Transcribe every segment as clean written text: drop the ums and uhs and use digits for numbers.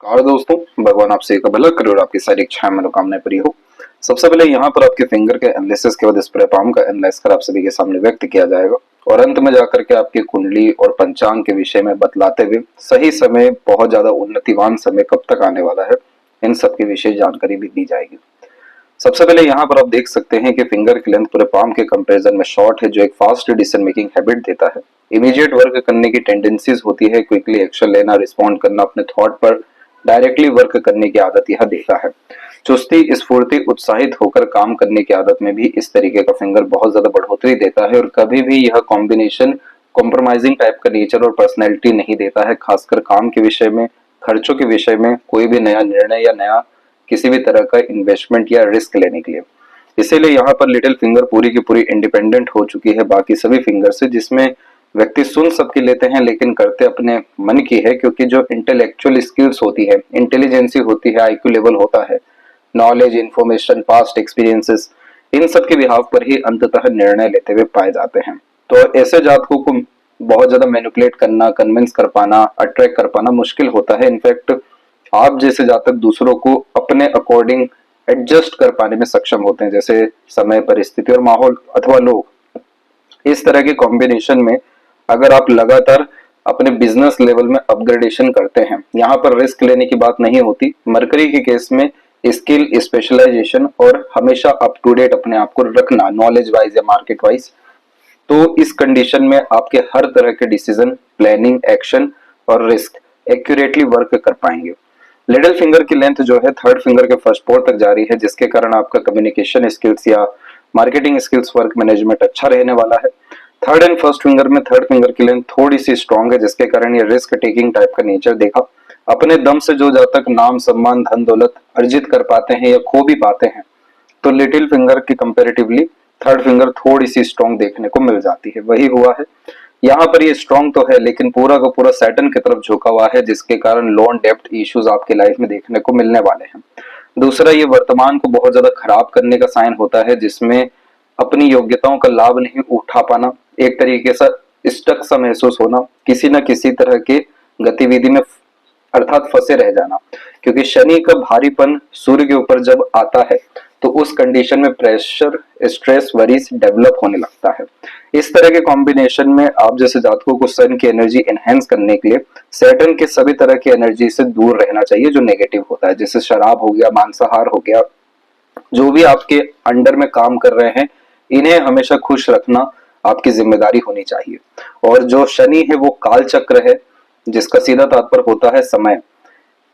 Car दोस्तों, भगवान आपसे एक भला करे और आपकी सारी इच्छाएं मनोकामनाएं पूरी हो। सबसे पहले यहाँ पर आपके फिंगर के एनालिसिस के बाद इस पूरे पाम का एनालाइज कर आप सभी के सामने व्यक्त किया जाएगा और अंत में जाकर के आपकी कुंडली और पंचांग के विषय में बतलाते हुए सही समय, बहुत ज्यादा उन्नतिवान समय कब तक आने वाला है, इन सब की विशेष जानकारी भी दी जाएगी। सबसे पहले यहाँ पर आप देख सकते हैं कि फिंगर की लेंथ पूरे पाम के कंपैरिजन में शॉर्ट है, जो एक फास्ट डिसीजन मेकिंग हैबिट देता है। इमीडिएट वर्क करने की टेंडेंसीज होती है, क्विकली एक्शन लेना, रिस्पॉन्ड करना, अपने थॉट पर डायरेक्टली वर्क करने की आदत यह देता है। चुस्ती, स्फूर्ति, उत्साहित होकर काम करने की आदत में भी इस तरीके का फिंगर बहुत ज्यादा बढ़ोतरी देता है और कभी भी यह कॉम्बिनेशन कॉम्प्रोमाइजिंग टाइप का नेचर और पर्सनैलिटी नहीं देता है। खासकर काम के विषय में, खर्चों के विषय में, कोई भी नया निर्णय या नया किसी भी तरह का इन्वेस्टमेंट या रिस्क लेने के लिए। इसीलिए यहाँ पर लिटिल फिंगर पूरी की पूरी इंडिपेंडेंट हो चुकी है बाकी सभी फिंगर से, जिसमें व्यक्ति सुन सबकी लेते हैं लेकिन करते अपने मन की है, क्योंकि जो इंटेलेक्चुअल स्किल्स होती है, इंटेलिजेंसी होती है, आईक्यू लेवल होता है, नॉलेज, इंफॉर्मेशन, पास्ट एक्सपीरियंसेस, इन सब के बिहाव पर ही अंततः निर्णय लेते हुए पाए जाते हैं। तो ऐसे जातकों को बहुत ज्यादा मैनिपुलेट करना, कन्विंस कर पाना, अट्रैक्ट कर पाना मुश्किल होता है। इनफैक्ट आप जैसे जातक दूसरों को अपने अकॉर्डिंग एडजस्ट कर पाने में सक्षम होते हैं, जैसे समय, परिस्थिति और माहौल अथवा लोग। इस तरह के कॉम्बिनेशन में अगर आप लगातार अपने बिजनेस लेवल में अपग्रेडेशन करते हैं, यहाँ पर रिस्क लेने की बात नहीं होती। मरकरी के केस में स्किल, स्पेशलाइजेशन और हमेशा अप टू डेट अपने आप को रखना, नॉलेज वाइज या मार्केट वाइज, तो इस कंडीशन में आपके हर तरह के डिसीजन, प्लानिंग, एक्शन और रिस्क एक्यूरेटली वर्क कर पाएंगे। लिटिल फिंगर की लेंथ जो है थर्ड फिंगर के फर्स्ट पोर तक जा रही है, जिसके कारण आपका कम्युनिकेशन स्किल्स या मार्केटिंग स्किल्स, वर्क मैनेजमेंट अच्छा रहने वाला है। थर्ड एंड फर्स्ट फिंगर में थर्ड फिंगर की लेंथ थोड़ी सी स्ट्रांग है, जिसके कारण ये रिस्क टेकिंग टाइप का नेचर देखा। अपने दम से जो जातक नाम, सम्मान, धन दौलत अर्जित कर पाते हैं या खो भी पाते हैं, तो लिटिल फिंगर की कंपेरेटिवली थर्ड फिंगर थोड़ी सी स्ट्रांग देखने को मिल जाती है। वही हुआ है यहाँ पर, ये स्ट्रांग तो है लेकिन पूरा का पूरा सैटर्न की तरफ झुका हुआ है, जिसके कारण लोन डेप्ट इश्यूज आपके लाइफ में देखने को मिलने वाले हैं। दूसरा, ये वर्तमान को बहुत ज्यादा खराब करने का साइन होता है, जिसमें अपनी योग्यताओं का लाभ नहीं उठा पाना, एक तरीके से स्टक सा महसूस होना, किसी न किसी तरह के गतिविधि में अर्थात फंसे रह जाना। क्योंकि शनि का भारीपन सूर्य के ऊपर जब आता है तो उस कंडीशन में प्रेशर, स्ट्रेस, वरीज डेवलप होने लगता है। इस तरह के कॉम्बिनेशन में आप जैसे जातकों को सन की एनर्जी एनहेंस करने के लिए सैटर्न के सभी तरह की एनर्जी से दूर रहना चाहिए जो नेगेटिव होता है, जैसे शराब हो गया, मांसाहार हो गया। जो भी आपके अंडर में काम कर रहे हैं, इन्हें हमेशा खुश रखना आपकी जिम्मेदारी होनी चाहिए। और जो शनि है वो काल चक्र है, जिसका सीधा तात्पर्य होता है समय।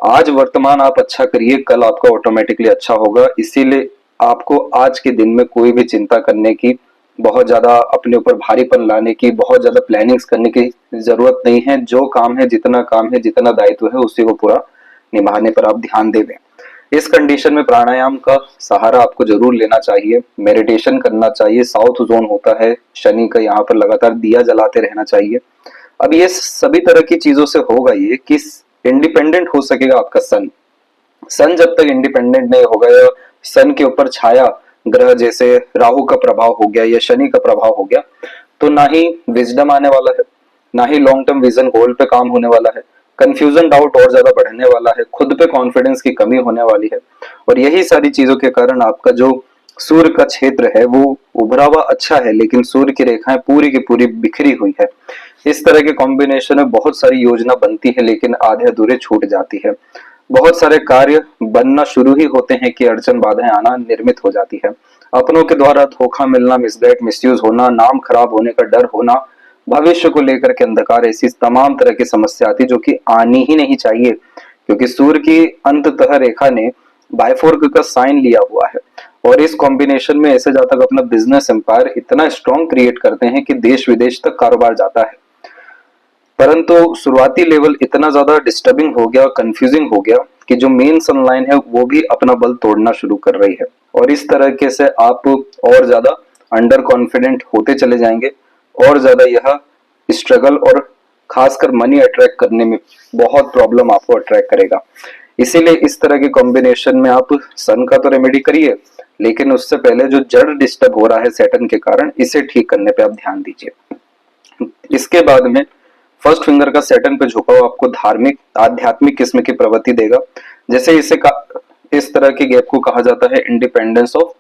आज वर्तमान आप अच्छा करिए, कल आपका ऑटोमेटिकली अच्छा होगा। इसीलिए आपको आज के दिन में कोई भी चिंता करने की, बहुत ज्यादा अपने ऊपर भारीपन लाने की, बहुत ज्यादा प्लानिंग्स करने की जरूरत नहीं है। जो काम है, जितना काम है, जितना दायित्व है, उसी को पूरा निभाने पर आप ध्यान दें। इस कंडीशन में प्राणायाम का सहारा आपको जरूर लेना चाहिए, मेडिटेशन करना चाहिए। साउथ जोन होता है शनि का, यहाँ पर लगातार दिया जलाते रहना चाहिए। अब ये सभी तरह की चीजों से होगा ये कि इंडिपेंडेंट हो सकेगा आपका सन। सन जब तक इंडिपेंडेंट नहीं होगा, या सन के ऊपर छाया ग्रह जैसे राहु का प्रभाव हो गया या शनि का प्रभाव हो गया, तो ना ही विजडम आने वाला है, ना ही लॉन्ग टर्म विजन, गोल पे काम होने वाला है। कंफ्यूजन, डाउट और ज्यादा बढ़ने वाला है, खुद पे कॉन्फिडेंस की कमी होने वाली है। और यही सारी चीजों के कारण आपका जो सूर्य का क्षेत्र है वो उभरा हुआ अच्छा है, लेकिन सूर्य की रेखाएं पूरी की पूरी बिखरी हुई है। इस तरह के कॉम्बिनेशन में बहुत सारी योजना बनती है लेकिन आधे अधूरे छूट जाती है। बहुत सारे कार्य बनना शुरू ही होते हैं कि अड़चन, बाधाएं आना निर्मित हो जाती है। अपनों के द्वारा धोखा मिलना, मिसगाइड, मिसयूज होना, नाम खराब होने का डर होना, भविष्य को लेकर के अंधकार, ऐसी तमाम तरह की समस्या आती जो कि आनी ही नहीं चाहिए, क्योंकि सूर्य की अंततः रेखा ने बायफोर्क का साइन लिया हुआ है। और इस कॉम्बिनेशन में ऐसे जातक अपना बिजनेस एम्पायर इतना स्ट्रॉन्ग क्रिएट करते हैं कि देश विदेश तक कारोबार जाता है। परंतु शुरुआती लेवल इतना ज्यादा डिस्टर्बिंग हो गया, कंफ्यूजिंग हो गया कि जो मेन सनलाइन है वो भी अपना बल तोड़ना शुरू कर रही है। और इस तरीके से आप और ज्यादा अंडर कॉन्फिडेंट होते चले जाएंगे, और ज्यादा यह स्ट्रगल और खासकर मनी अट्रैक्ट करने में बहुत प्रॉब्लम आपको अट्रैक्ट करेगा। इसीलिए इस तरह के कॉम्बिनेशन में आप सन का तो रेमेडी करिए, लेकिन उससे पहले जो जड़ डिस्टर्ब हो रहा है सैटर्न के कारण, इसे ठीक करने पे आप ध्यान दीजिए। इसके बाद में फर्स्ट फिंगर का सैटर्न पे झुकाव आपको धार्मिक आध्यात्मिक किस्म की प्रवृत्ति देगा। जैसे इस तरह के गैप को कहा जाता है इंडिपेंडेंस ऑफ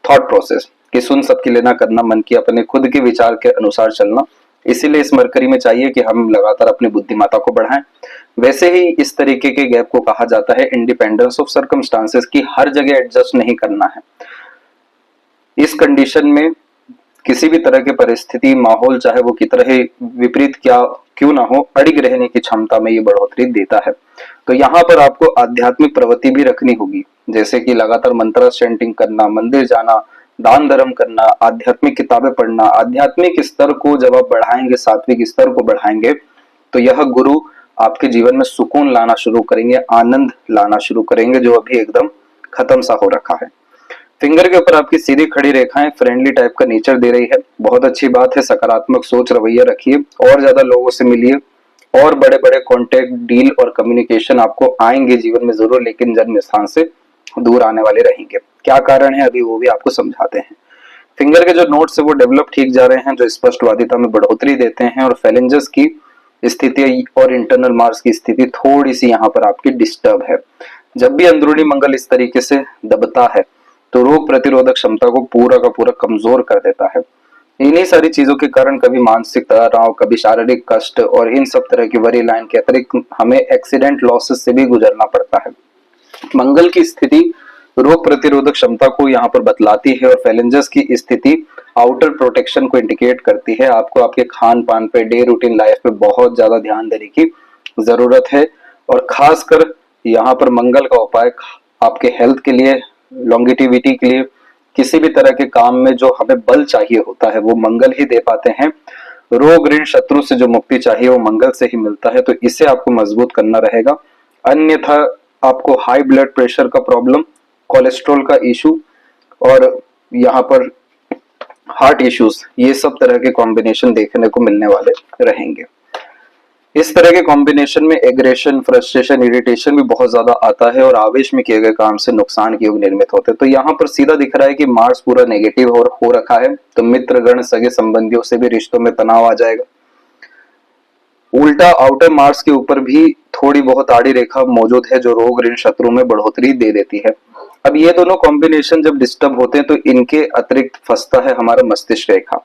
थॉट प्रोसेस, कि सुन सबकी लेना करना, मन की अपने खुद के विचार के अनुसार चलना। इसीलिए इस मरकरी में चाहिए कि हम लगातार अपनी बुद्धिमत्ता को बढ़ाएं। वैसे ही इस तरीके के गैप को कहा जाता है इंडिपेंडेंस ऑफ सर्कमस्टांसेस, की हर जगह एडजस्ट नहीं करना है। इस कंडीशन में किसी भी तरह की परिस्थिति माहौल चाहे वो कितना ही विपरीत क्यों ना हो, अड़िग रहने की क्षमता में ये बढ़ोतरी देता है। तो यहाँ पर आपको आध्यात्मिक प्रवृत्ति भी रखनी होगी, जैसे कि लगातार मंत्र चैंटिंग करना, मंदिर जाना, दान धर्म करना, आध्यात्मिक किताबें पढ़ना। आध्यात्मिक स्तर को जब आप बढ़ाएंगे, सात्विक स्तर को बढ़ाएंगे, तो यह गुरु आपके जीवन में सुकून लाना शुरू करेंगे, आनंद लाना शुरू करेंगे, जो अभी एकदम खत्म सा हो रखा है। फिंगर के ऊपर आपकी सीधी खड़ी रेखाएं फ्रेंडली टाइप का नेचर दे रही है, बहुत अच्छी बात है। सकारात्मक सोच रवैया रखिए, और ज्यादा लोगों से मिलिए, और बड़े बड़े कॉन्टेक्ट, डील और कम्युनिकेशन आपको आएंगे जीवन में जरूर, लेकिन जन्म स्थान से दूर आने वाले रहेंगे। क्या कारण है अभी वो भी आपको समझाते हैं। फिंगर के जो नोट्स है वो डेवलप ठीक जा रहे हैं, जो स्पष्टवादिता में बढ़ोतरी देते हैं, और फेलेंजेस की स्थिति और इंटरनल मार्स की स्थिति थोड़ी सी यहाँ पर आपकी डिस्टर्ब है। जब भी अंदरूनी मंगल इस तरीके से दबता है तो रोग प्रतिरोधक क्षमता को पूरा का पूरा कमजोर कर देता है। इन्हीं सारी चीजों के कारण कभी मानसिक तनाव, कभी शारीरिक कष्ट, और इन सब तरह की वरी लाइन के अतिरिक्त हमें एक्सीडेंट लॉसेस से भी गुजरना पड़ता है। मंगल की स्थिति रोग प्रतिरोधक क्षमता को यहाँ पर बतलाती है, और फेलेंजेस की स्थिति आउटर प्रोटेक्शन को इंडिकेट करती है। आपको आपके खान पान पे, डे रूटीन लाइफ पे बहुत ज्यादा ध्यान देने की जरूरत है, और खासकर यहाँ पर मंगल का उपाय आपके हेल्थ के लिए, लॉन्गिटिविटी के लिए, किसी भी तरह के काम में जो हमें बल चाहिए होता है वो मंगल ही दे पाते हैं। रोग ऋण शत्रु से जो मुक्ति चाहिए वो मंगल से ही मिलता है, तो इसे आपको मजबूत करना रहेगा। अन्यथा आपको हाई ब्लड प्रेशर का प्रॉब्लम, कोलेस्ट्रॉल का इशू, और यहाँ पर हार्ट इश्यूज, ये सब तरह के कॉम्बिनेशन देखने को मिलने वाले रहेंगे। इस तरह के कॉम्बिनेशन में एग्रेशन, फ्रस्ट्रेशन, इरिटेशन भी बहुत ज्यादा आता है, और आवेश में किए गए काम से नुकसान के योग निर्मित होते हैं। तो यहाँ पर सीधा दिख रहा है कि मार्स पूरा नेगेटिव हो रखा है, तो मित्रगण, सगे संबंधियों से भी रिश्तों में तनाव आ जाएगा। उल्टा आउटर मार्स के ऊपर भी थोड़ी बहुत आड़ी रेखा मौजूद है, जो रोग ऋण शत्रु में बढ़ोतरी दे देती है। अब ये दोनों कॉम्बिनेशन जब डिस्टर्ब होते हैं तो इनके अतिरिक्त फंसता है हमारा मस्तिष्क रेखा,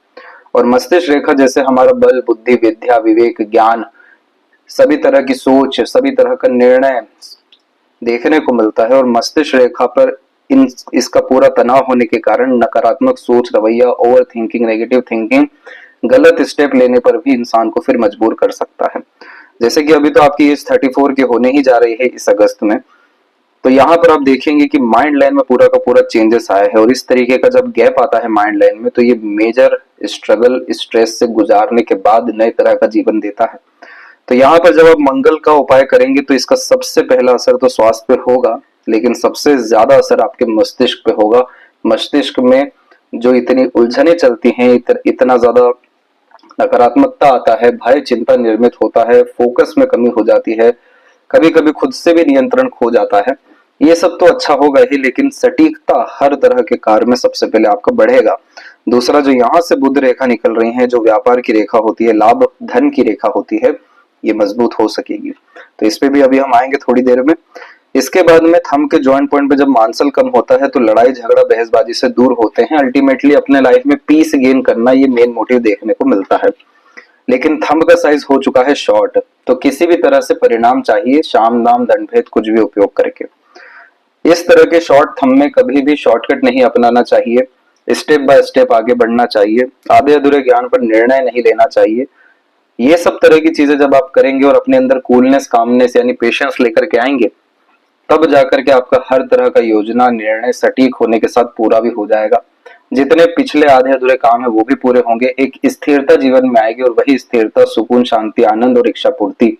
और मस्तिष्क रेखा जैसे हमारा बल, बुद्धि, विद्या, विवेक, ज्ञान, सभी तरह की सोच, सभी तरह का निर्णय देखने को मिलता है। और मस्तिष्क रेखा पर इसका पूरा तनाव होने के कारण नकारात्मक सोच, रवैया, ओवर थिंकिंग, नेगेटिव थिंकिंग, गलत स्टेप लेने पर भी इंसान को फिर मजबूर कर सकता है। जैसे कि अभी तो आपकी एज 34 की होने ही जा रही है इस अगस्त में, तो यहाँ पर आप देखेंगे कि माइंड लाइन में पूरा का पूरा चेंजेस आया है, और इस तरीके का जब गैप आता है माइंड लाइन में तो ये मेजर स्ट्रगल, स्ट्रेस से गुजारने के बाद नए तरह का जीवन देता है। तो यहाँ पर जब आप मंगल का उपाय करेंगे तो इसका सबसे पहला असर तो स्वास्थ्य पे होगा, लेकिन सबसे ज्यादा असर आपके मस्तिष्क पे होगा। मस्तिष्क में जो इतनी उलझने चलती हैं, इतना ज्यादा नकारात्मकता आता है, भय चिंता निर्मित होता है, फोकस में कमी हो जाती है, कभी कभी खुद से भी नियंत्रण खो जाता है। ये सब तो अच्छा होगा ही, लेकिन सटीकता हर तरह के कार्य में सबसे पहले आपका बढ़ेगा। दूसरा, जो यहाँ से बुध रेखा निकल रही है, जो व्यापार की रेखा होती है, लाभ धन की रेखा होती है, ये मजबूत हो सकेगी। तो इस पे भी अभी हम आएंगे थोड़ी देर में। इसके बाद में थंब के जॉइंट पॉइंट पे जब मांसल कम होता है तो लड़ाई झगड़ा बहसबाजी से दूर होते हैं। अल्टीमेटली अपने लाइफ में पीस गेन करना, ये मेन मोटिव देखने को मिलता है। लेकिन थंब का साइज हो चुका है शॉर्ट, तो किसी भी तरह से परिणाम चाहिए, शाम दाम दंडभेद कुछ भी उपयोग करके। इस तरह के शॉर्ट थंब में कभी भी शॉर्टकट नहीं अपनाना चाहिए, स्टेप बाय स्टेप आगे बढ़ना चाहिए, आधे अधूरे ज्ञान पर निर्णय नहीं लेना चाहिए। ये सब तरह की चीजें जब आप करेंगे और अपने अंदर कूलनेस, कामनेस यानी पेशेंस लेकर के आएंगे, तब जाकर के आपका हर तरह का योजना, निर्णय सटीक होने के साथ पूरा भी हो जाएगा। जितने पिछले आधे अधूरे काम है वो भी पूरे होंगे। एक स्थिरता जीवन में आएगी, और वही स्थिरता सुकून, शांति, आनंद और इच्छा पूर्ति,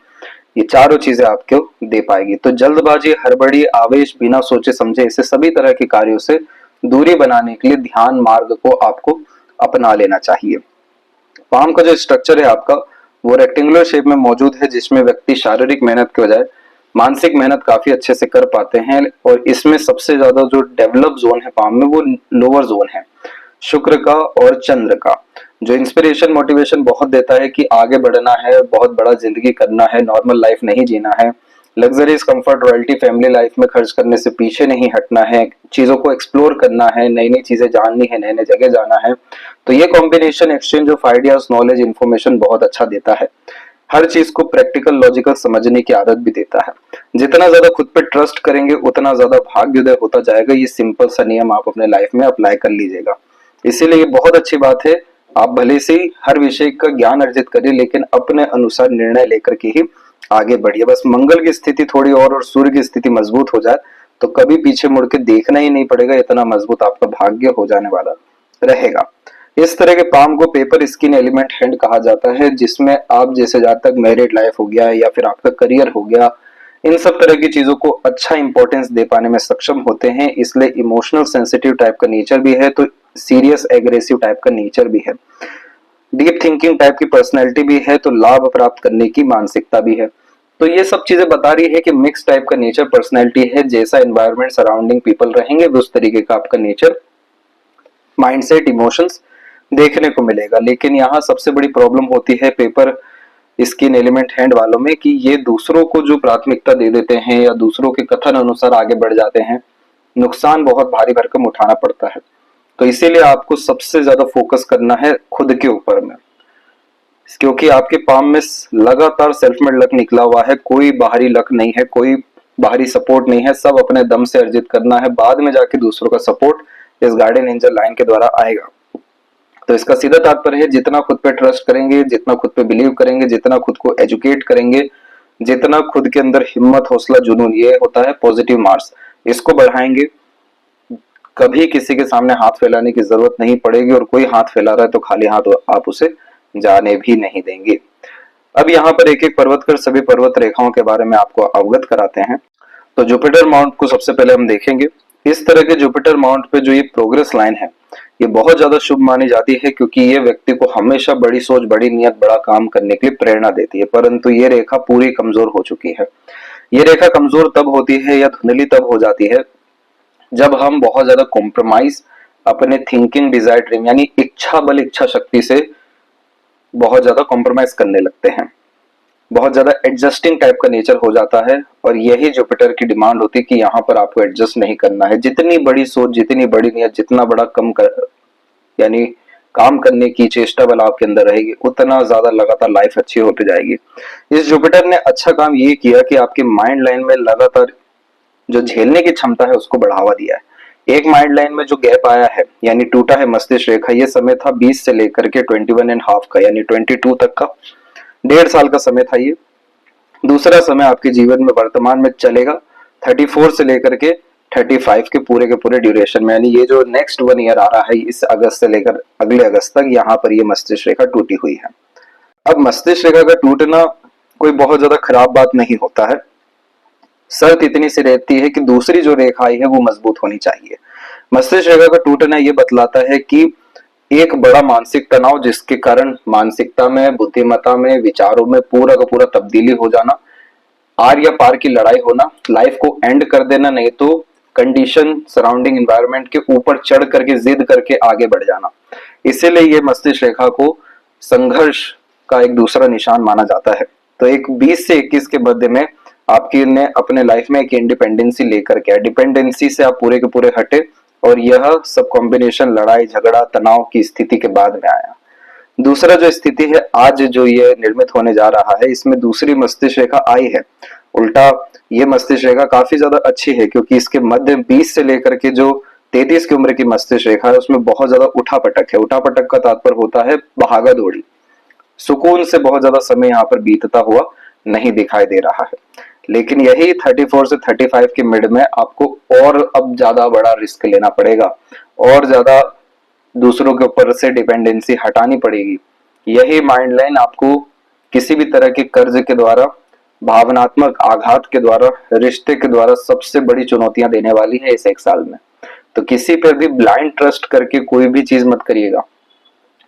ये चारों चीजें आपको दे पाएगी। तो जल्दबाजी, हड़बड़ी, आवेश, बिना सोचे समझे, ऐसे सभी तरह के कार्यों से दूरी बनाने के लिए ध्यान मार्ग को आपको अपना लेना चाहिए। पाम का जो स्ट्रक्चर है आपका, वो रेक्टेंगुलर शेप में मौजूद है, जिसमें व्यक्ति शारीरिक मेहनत के बजाय मानसिक मेहनत काफी अच्छे से कर पाते हैं। और इसमें सबसे ज्यादा जो डेवलप जोन है पाम में, वो लोअर जोन है। शुक्र का और चंद्र का, जो इंस्पिरेशन मोटिवेशन बहुत देता है कि आगे बढ़ना है, बहुत बड़ा जिंदगी करना है, नॉर्मल लाइफ नहीं जीना है, luxuries comfort royalty family life में खर्च करने से पीछे नहीं हटना है, चीजों को एक्सप्लोर करना है, नई नई चीजें जाननी है, नए नए जगह जाना है। तो ये combination exchange of ideas knowledge information बहुत अच्छा देता है। हर चीज को प्रैक्टिकल लॉजिकल समझने की आदत भी देता है। जितना ज्यादा खुद पे ट्रस्ट करेंगे उतना ज्यादा भाग्योदय होता जाएगा। ये सिंपल सा नियम आप अपने लाइफ में अप्लाई कर लीजिएगा। इसीलिए ये बहुत अच्छी बात है। आप भले से ही हर विषय का ज्ञान अर्जित करिए, लेकिन अपने अनुसार निर्णय लेकर के ही आगे बढ़िए। बस मंगल की स्थिति थोड़ी और सूर्य की स्थिति मजबूत हो जाए तो कभी पीछे मुड़ के देखना ही नहीं पड़ेगा, इतना मजबूत आपका भाग्य हो जाने वाला रहेगा। इस तरह के पाम को पेपर स्किन एलिमेंट हैंड कहा जाता है, जिसमें आप जैसे जहां तक मैरिड लाइफ हो गया या फिर आपका करियर हो गया, इन सब तरह की चीजों को अच्छा इंपॉर्टेंस दे पाने में सक्षम होते हैं। इसलिए इमोशनल सेंसिटिव टाइप का नेचर भी है, तो सीरियस एग्रेसिव टाइप का नेचर भी है, डीप थिंकिंग टाइप की पर्सनैलिटी भी है, तो लाभ प्राप्त करने की मानसिकता भी है। तो ये सब चीजें बता रही है कि मिक्स टाइप का नेचर पर्सनैलिटी है। जैसा एनवायरनमेंट सराउंडिंग पीपल रहेंगे उस तरीके का आपका नेचर माइंडसेट इमोशंस देखने को मिलेगा। लेकिन यहाँ सबसे बड़ी प्रॉब्लम होती है पेपर स्किन एलिमेंट हैंड वालों में कि ये दूसरों को जो प्राथमिकता दे देते हैं या दूसरों के कथन अनुसार आगे बढ़ जाते हैं, नुकसान बहुत भारी भरकम उठाना पड़ता है। तो इसीलिए आपको सबसे ज्यादा फोकस करना है खुद के ऊपर में, क्योंकि आपके पाम में लगातार सेल्फ मेड लक निकला हुआ है। कोई बाहरी लक नहीं है, कोई बाहरी सपोर्ट नहीं है, सब अपने दम से अर्जित करना है। बाद में जाके दूसरों का सपोर्ट इस गार्डियन एंजल लाइन के द्वारा आएगा। तो इसका सीधा तात्पर्य है, जितना खुद पे ट्रस्ट करेंगे, जितना खुद पे बिलीव करेंगे, जितना खुद को एजुकेट करेंगे, जितना खुद के अंदर हिम्मत हौसला जुनून, ये होता है पॉजिटिव मार्क्स, इसको बढ़ाएंगे, कभी किसी के सामने हाथ फैलाने की जरूरत नहीं पड़ेगी। और कोई हाथ फैला रहा है तो खाली हाथ आप उसे जाने भी नहीं देंगे। अब यहाँ पर एक एक पर्वत कर सभी पर्वत रेखाओं के बारे में आपको अवगत कराते हैं। तो जुपिटर माउंट को सबसे पहले हम देखेंगे। इस तरह के जुपिटर माउंट पे जो ये प्रोग्रेस लाइन है, ये बहुत ज्यादा शुभ मानी जाती है, क्योंकि ये व्यक्ति को हमेशा बड़ी सोच, बड़ी नियत, बड़ा काम करने के लिए प्रेरणा देती है। परंतु ये रेखा पूरी कमजोर हो चुकी है। ये रेखा कमजोर तब होती है या धुंधली तब हो जाती है जब हम बहुत ज्यादा कॉम्प्रोमाइज अपने थिंकिंग डिजायर ड्रीम यानी इच्छा बल इच्छा शक्ति से बहुत ज्यादा कॉम्प्रोमाइज करने लगते हैं। बहुत ज्यादा एडजस्टिंग टाइप का नेचर हो जाता है, और यही जुपिटर की डिमांड होती है कि यहाँ पर आपको एडजस्ट नहीं करना है। जितनी बड़ी सोच, जितनी बड़ी नियत, जितना बड़ा यानी काम करने की चेष्टा बल आपके अंदर रहेगी, उतना ज्यादा लगातार लाइफ अच्छी होती जाएगी। इस जुपिटर ने अच्छा काम ये किया कि आपके माइंड लाइन में लगातार जो झेलने की क्षमता है उसको बढ़ावा दिया है। एक माइंड लाइन में जो गैप आया है यानी टूटा है मस्तिष्क रेखा, ये समय था 20 से लेकर के 21.5 का यानी 22 तक का, 1.5 साल का समय था ये। दूसरा समय आपके जीवन में वर्तमान में चलेगा 34 से लेकर के 35 के पूरे ड्यूरेशन में, यानी ये जो नेक्स्ट 1 ईयर आ रहा है, इस अगस्त से लेकर अगले अगस्त तक, यहाँ पर ये मस्तिष्क रेखा टूटी हुई है। अब मस्तिष्क रेखा का टूटना कोई बहुत ज्यादा खराब बात नहीं होता है। शर्त इतनी सी रहती है कि दूसरी जो रेखा आई है वो मजबूत होनी चाहिए। मस्तिष्क रेखा का टूटना ये बतलाता है कि एक बड़ा मानसिक तनाव, जिसके कारण मानसिकता में, बुद्धिमत्ता में, विचारों में पूरा का पूरा तब्दीली हो जाना, आर या पार की लड़ाई होना, लाइफ को एंड कर देना, नहीं तो कंडीशन सराउंडिंग एनवायरनमेंट के ऊपर चढ़ करके जिद करके आगे बढ़ जाना। इसीलिए ये मस्तिष्क रेखा को संघर्ष का एक दूसरा निशान माना जाता है। तो एक 20 से 21 के मध्य में आपकी ने अपने लाइफ में एक इंडिपेंडेंसी लेकर के, डिपेंडेंसी से आप पूरे के पूरे हटे, और यह सब कॉम्बिनेशन लड़ाई झगड़ा तनाव की स्थिति के बाद में आया। दूसरा जो स्थिति है आज जो ये निर्मित होने जा रहा है, इसमें दूसरी मस्तिष्क रेखा आई है। उल्टा ये मस्तिष्क रेखा काफी ज्यादा अच्छी है, क्योंकि इसके मध्य 20 से लेकर के जो 33 की उम्र की मस्तिष्क रेखा है उसमें बहुत ज्यादा उठापटक है। उठापटक का तात्पर्य होता है भागा दौड़ी, सुकून से बहुत ज्यादा समय यहाँ पर बीतता हुआ नहीं दिखाई दे रहा है। लेकिन यही 34 से 35 के मिड में आपको और अब ज्यादा बड़ा रिस्क लेना पड़ेगा, और ज्यादा दूसरों के ऊपर से डिपेंडेंसी हटानी पड़ेगी। यही माइंड लाइन आपको किसी भी तरह के कर्ज के द्वारा, भावनात्मक आघात के द्वारा, रिश्ते के द्वारा सबसे बड़ी चुनौतियां देने वाली है इस 1 साल में। तो किसी पर भी ब्लाइंड ट्रस्ट करके कोई भी चीज मत करिएगा।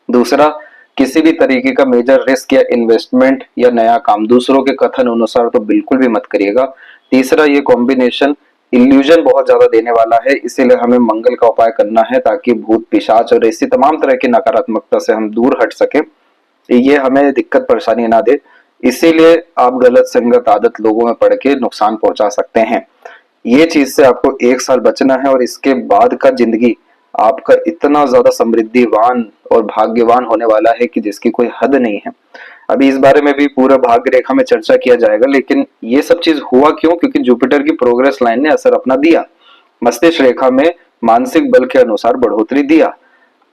दूसरा, किसी भी तरीके का मेजर रिस्क या इन्वेस्टमेंट या नया काम दूसरों के कथन अनुसार तो बिल्कुल भी मत करिएगा। तीसरा, ये कॉम्बिनेशन इल्यूजन बहुत ज्यादा देने वाला है, इसीलिए हमें मंगल का उपाय करना है ताकि भूत पिशाच और ऐसी तमाम तरह की नकारात्मकता से हम दूर हट सके, ये हमें दिक्कत परेशानी ना दे। इसीलिए आप गलत संगत आदत लोगों में पड़ के नुकसान पहुंचा सकते हैं। ये चीज से आपको 1 साल बचना है और इसके बाद का जिंदगी आपका इतना ज्यादा समृद्धिवान और भाग्यवान होने वाला है कि जिसकी कोई हद नहीं है। अभी इस बारे में भी पूरा भाग्य रेखा में चर्चा किया जाएगा, लेकिन ये सब चीज हुआ क्यों? क्योंकि जुपिटर की प्रोग्रेस लाइन ने असर अपना दिया, मस्तिष्क रेखा में मानसिक बल के अनुसार बढ़ोतरी दिया।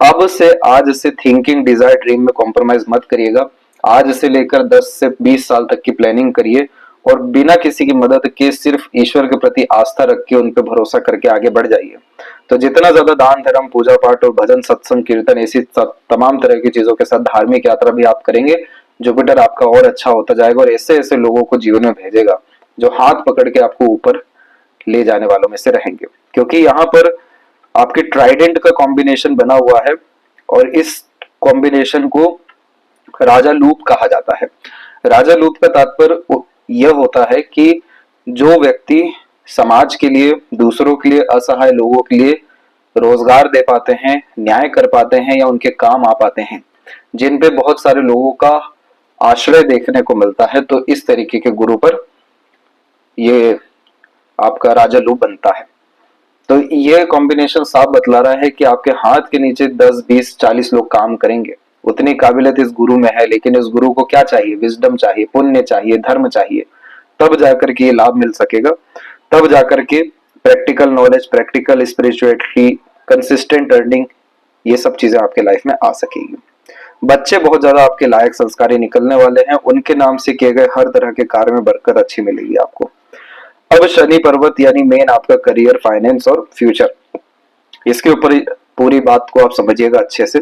अब से आज से थिंकिंग डिजायर ड्रीम में कॉम्प्रोमाइज मत करिएगा। आज से लेकर 10 से 20 साल तक की प्लानिंग करिए और बिना किसी की मदद के सिर्फ ईश्वर के प्रति आस्था रख के उन पर भरोसा करके आगे बढ़ जाइए। तो जितना ज्यादा दान धर्म पूजा पाठ और भजन सत्संग कीर्तन ऐसी तमाम तरह की चीजों के साथ धार्मिक यात्रा भी आप करेंगे, जुपिटर आपका और अच्छा होता जाएगा और ऐसे ऐसे लोगों को जीवन में भेजेगा जो हाथ पकड़ के आपको ऊपर ले जाने वालों में से रहेंगे। क्योंकि यहाँ पर आपके ट्राइडेंट का कॉम्बिनेशन बना हुआ है और इस कॉम्बिनेशन को राजा लूप कहा जाता है। राजा लूप का तात्पर्य यह होता है कि जो व्यक्ति समाज के लिए, दूसरों के लिए, असहाय लोगों के लिए रोजगार दे पाते हैं, न्याय कर पाते हैं या उनके काम आ पाते हैं, जिन पे बहुत सारे लोगों का आश्रय देखने को मिलता है, तो इस तरीके के गुरु पर ये आपका राजा लूप बनता है। तो ये कॉम्बिनेशन साफ बतला रहा है कि आपके हाथ के नीचे 10, 20, 40 लोग काम करेंगे, उतनी काबिलियत इस गुरु में है। लेकिन इस गुरु को क्या चाहिए? विजडम चाहिए, पुण्य चाहिए, धर्म चाहिए, तब जाकर के ये लाभ मिल सकेगा। तब जाकर के practical knowledge, practical spirituality, consistent earning, ये सब चीजें आपके लाइफ में आ सकेगी। बच्चे बहुत ज्यादा आपके लायक संस्कारी निकलने वाले हैं, उनके नाम से किए गए हर तरह के कार्य में बरकत अच्छी मिलेगी आपको। अब शनि पर्वत यानी मेन आपका करियर, फाइनेंस और फ्यूचर, इसके ऊपर पूरी बात को आप समझिएगा अच्छे से।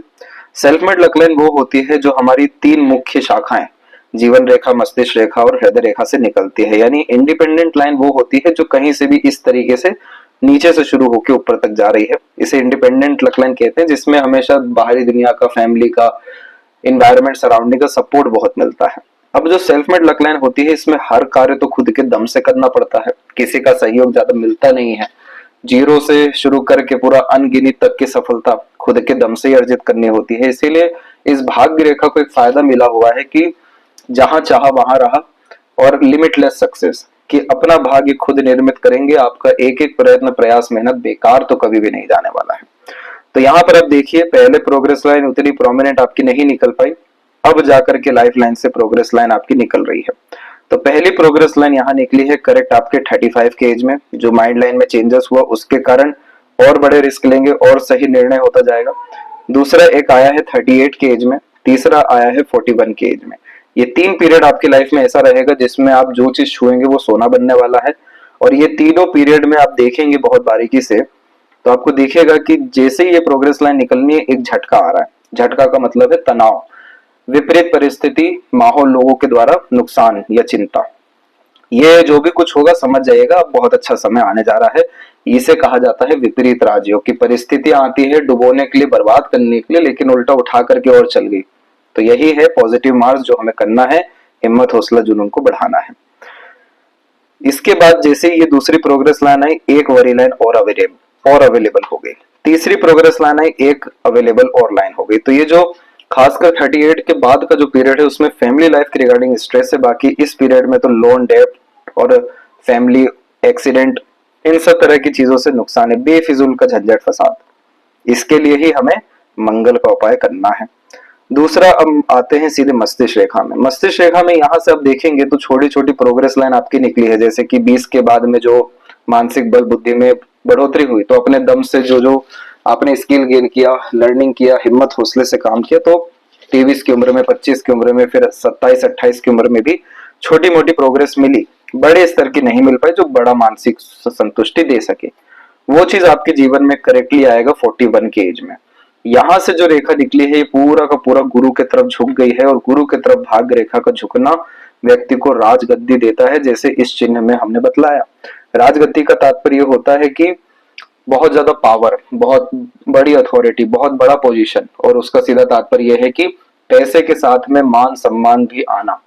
सेल्फ मेड लक लाइन वो होती है जो हमारी 3 मुख्य शाखाएं जीवन रेखा, मस्तिष्क रेखा और हृदय रेखा से निकलती है। यानी इंडिपेंडेंट लाइन वो होती है जो कहीं से भी इस तरीके से नीचे से शुरू होकर ऊपर तक जा रही है, इसे इंडिपेंडेंट लक लाइन कहते हैं, जिसमें हमेशा बाहरी दुनिया का, फैमिली का, इन्वायरमेंट, सराउंडिंग का सपोर्ट बहुत मिलता है। अब जो सेल्फ मेड लक लाइन होती है, इसमें हर कार्य तो खुद के दम से करना पड़ता है, किसी का सहयोग ज्यादा मिलता नहीं है। जीरो से शुरू करके पूरा अनगिनत तक की सफलता खुद के दम से ही अर्जित करनी होती है। इसीलिए इस भाग्य रेखा को एक फायदा मिला हुआ है कि जहां चाहा वहां रहा और लिमिटलेस सक्सेस, कि अपना भाग्य खुद निर्मित करेंगे। आपका एक एक प्रयत्न, प्रयास, मेहनत बेकार तो कभी भी नहीं जाने वाला है। तो यहाँ पर आप देखिए, पहले प्रोग्रेस लाइन उतनी प्रोमिनेंट आपकी नहीं निकल पाई, अब जाकर के लाइफ लाइन से प्रोग्रेस लाइन आपकी निकल रही है। तो पहली प्रोग्रेस लाइन यहाँ निकली है करेक्ट आपके 35 के एज में। जो माइंड लाइन में चेंजेस हुआ उसके कारण और बड़े रिस्क लेंगे और सही निर्णय होता जाएगा। दूसरा एक आया है 38 के एज में, तीसरा आया है 41 के एज में। ये 3 पीरियड आपकी लाइफ में ऐसा रहेगा जिसमें आप जो चीज छुएंगे वो सोना बनने वाला है। और ये तीनों पीरियड में आप देखेंगे बहुत बारीकी से, तो आपको दिखेगा कि जैसे ही ये प्रोग्रेस लाइन निकलनी है, एक झटका आ रहा है। झटका का मतलब है तनाव, विपरीत परिस्थिति, माहौल, लोगों के द्वारा नुकसान या चिंता। ये जो भी कुछ होगा समझ जाइएगा, अब बहुत अच्छा समय आने जा रहा है। इसे कहा जाता है विपरीत राजयोग की परिस्थितियां आती है डुबोने के लिए, बर्बाद करने के लिए, लेकिन उल्टा उठा करके और चल गई। तो यही है पॉजिटिव मार्क्स जो हमें करना है, हिम्मत, हौसला, जुनून को बढ़ाना है। इसके बाद जैसे ये दूसरी प्रोग्रेस लाइन आई, एक वरी लाइन और अवेलेबल हो गई। तीसरी प्रोग्रेस लाइन आई, एक अवेलेबल और लाइन हो गई। तो ये जो खासकर 38 के बाद का जो पीरियड है उसमें फैमिली लाइफ के रिगार्डिंग स्ट्रेस है। बाकी इस पीरियड में तो लोन, डेब्ट और फैमिली एक्सीडेंट, इन सब तरह की चीजों से नुकसान है, बेफिजूल का झंझट फसाद। इसके लिए ही हमें मंगल का उपाय करना है। दूसरा अब आते हैं सीधे मस्तिष्क रेखा में। मस्तिष्क रेखा में यहाँ से आप देखेंगे तो छोटी छोटी प्रोग्रेस लाइन आपकी निकली है। जैसे कि 20 के बाद में जो मानसिक बल, बुद्धि में बढ़ोतरी हुई, तो अपने दम से जो आपने स्किल गेन किया, लर्निंग किया, हिम्मत हौसले से काम किया, तो 23 की उम्र में, 25 की उम्र में, फिर 27, 28 की उम्र में भी छोटी मोटी प्रोग्रेस मिली। बड़े स्तर की नहीं मिल पाई जो बड़ा मानसिक संतुष्टि दे सके। वो चीज आपके जीवन में करेक्टली आएगा 41 के एज में। यहाँ से जो रेखा निकली है ये पूरा का पूरा गुरु की तरफ झुक गई है, और गुरु की तरफ भाग्य रेखा का झुकना व्यक्ति को राजगद्दी देता है, जैसे इस चिन्ह में हमने बतलाया। राजगद्दी का तात्पर्य होता है कि बहुत ज्यादा पावर, बहुत बड़ी अथॉरिटी, बहुत बड़ा पोजीशन, और उसका सीधा तात्पर्य है कि पैसे के साथ में मान सम्मान भी आना।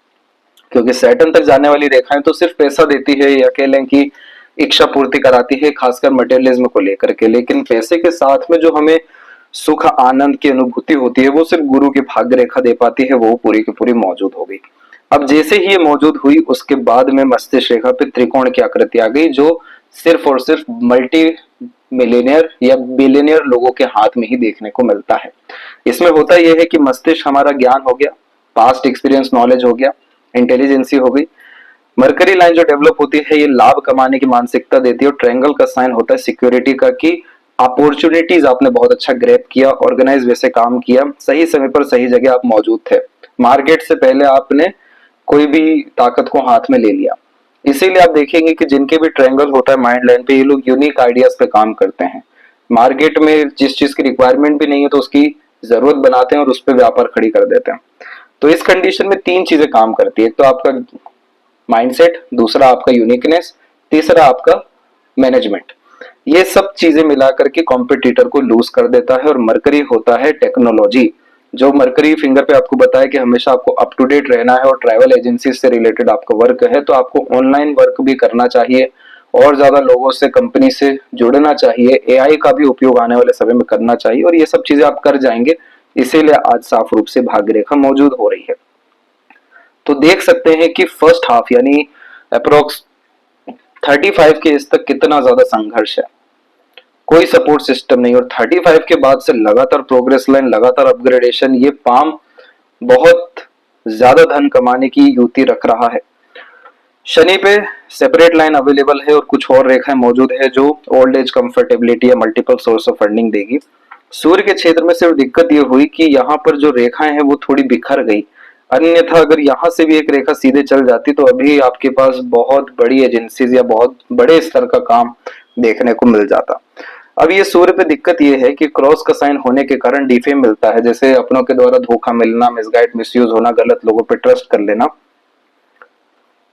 क्योंकि सैटर्न तक जाने वाली रेखाएं तो सिर्फ पैसा देती है, या कह लें कि इच्छा पूर्ति कराती है, खासकर मटेरियलिज्म को लेकर के। लेकिन पैसे के साथ में जो हमें सुख आनंद की अनुभूति होती है वो सिर्फ गुरु की भाग्य रेखा दे पाती है, वो पूरी की पूरी मौजूद हो गई। अब जैसे ही ये मौजूद हुई उसके बाद में मस्तिष्क रेखा पे त्रिकोण की आकृति आ गई, जो सिर्फ और सिर्फ मल्टी मिलियनियर या बिलियनियर लोगों के हाथ में ही देखने को मिलता है। इसमें होता यह है कि मस्तिष्क हमारा ज्ञान हो गया, पास्ट एक्सपीरियंस नॉलेज हो गया, इंटेलिजेंसी हो गई। मरकरी लाइन जो डेवलप होती है ये लाभ कमाने की मानसिकता देती है, और ट्रायंगल का साइन होता है सिक्योरिटी का, कि अपॉर्चुनिटीज आपने बहुत अच्छा ग्रैब किया, ऑर्गेनाइज वैसे काम किया, सही समय पर सही जगह आप मौजूद थे, मार्केट से पहले आपने कोई भी ताकत को हाथ में ले लिया। इसीलिए आप देखेंगे कि जिनके भी ट्रायंगल होता है माइंड लाइन पे, ये लोग यूनिक आइडियाज पे काम करते हैं। मार्केट में जिस चीज की रिक्वायरमेंट भी नहीं है तो उसकी जरूरत बनाते हैं और उस पर व्यापार खड़ी कर देते हैं। तो इस कंडीशन में तीन चीजें काम करती है, एक तो आपका माइंडसेट, दूसरा आपका यूनिकनेस, तीसरा आपका मैनेजमेंट। ये सब चीजें मिलाकर के कॉम्पिटिटर को लूज कर देता है। और मरकरी होता है टेक्नोलॉजी, जो मरकरी फिंगर पे आपको बताया कि हमेशा आपको अप टू डेट रहना है, और ट्रैवल एजेंसी से रिलेटेड आपका वर्क है तो आपको ऑनलाइन वर्क भी करना चाहिए, और ज्यादा लोगों से कंपनी से जुड़ना चाहिए, एआई का भी उपयोग आने वाले समय में करना चाहिए, और ये सब चीजें आप कर जाएंगे। इसीलिए आज साफ रूप से भाग्य रेखा मौजूद हो रही है। तो देख सकते हैं कि फर्स्ट हाफ यानी अप्रोक्स 35 के एज तक कितना ज्यादा संघर्ष है, कोई सपोर्ट सिस्टम नहीं, और 35 के बाद से लगातार प्रोग्रेस लाइन, लगातार अपग्रेडेशन, ये पाम बहुत ज्यादा धन कमाने की युक्ति रख रहा है। शनि पे सेपरेट लाइन अवेलेबल है और कुछ और रेखाएं मौजूद है जो ओल्ड एज कंफर्टेबिलिटी या मल्टीपल सोर्स ऑफ फंडिंग देगी। सूर्य के क्षेत्र में सिर्फ दिक्कत ये हुई कि यहाँ पर जो रेखाएं हैं वो थोड़ी बिखर गई, अन्यथा अगर यहाँ से भी एक रेखा सीधे चल जाती तो अभी आपके पास बहुत बड़ी एजेंसीज या बहुत बड़े स्तर का काम देखने को मिल जाता। अब ये सूर्य पे दिक्कत ये है कि क्रॉस का साइन होने के कारण डिफेम मिलता है, जैसे अपनों के द्वारा धोखा मिलना, मिसगाइड, मिसयूज होना, गलत लोगों पे ट्रस्ट कर लेना।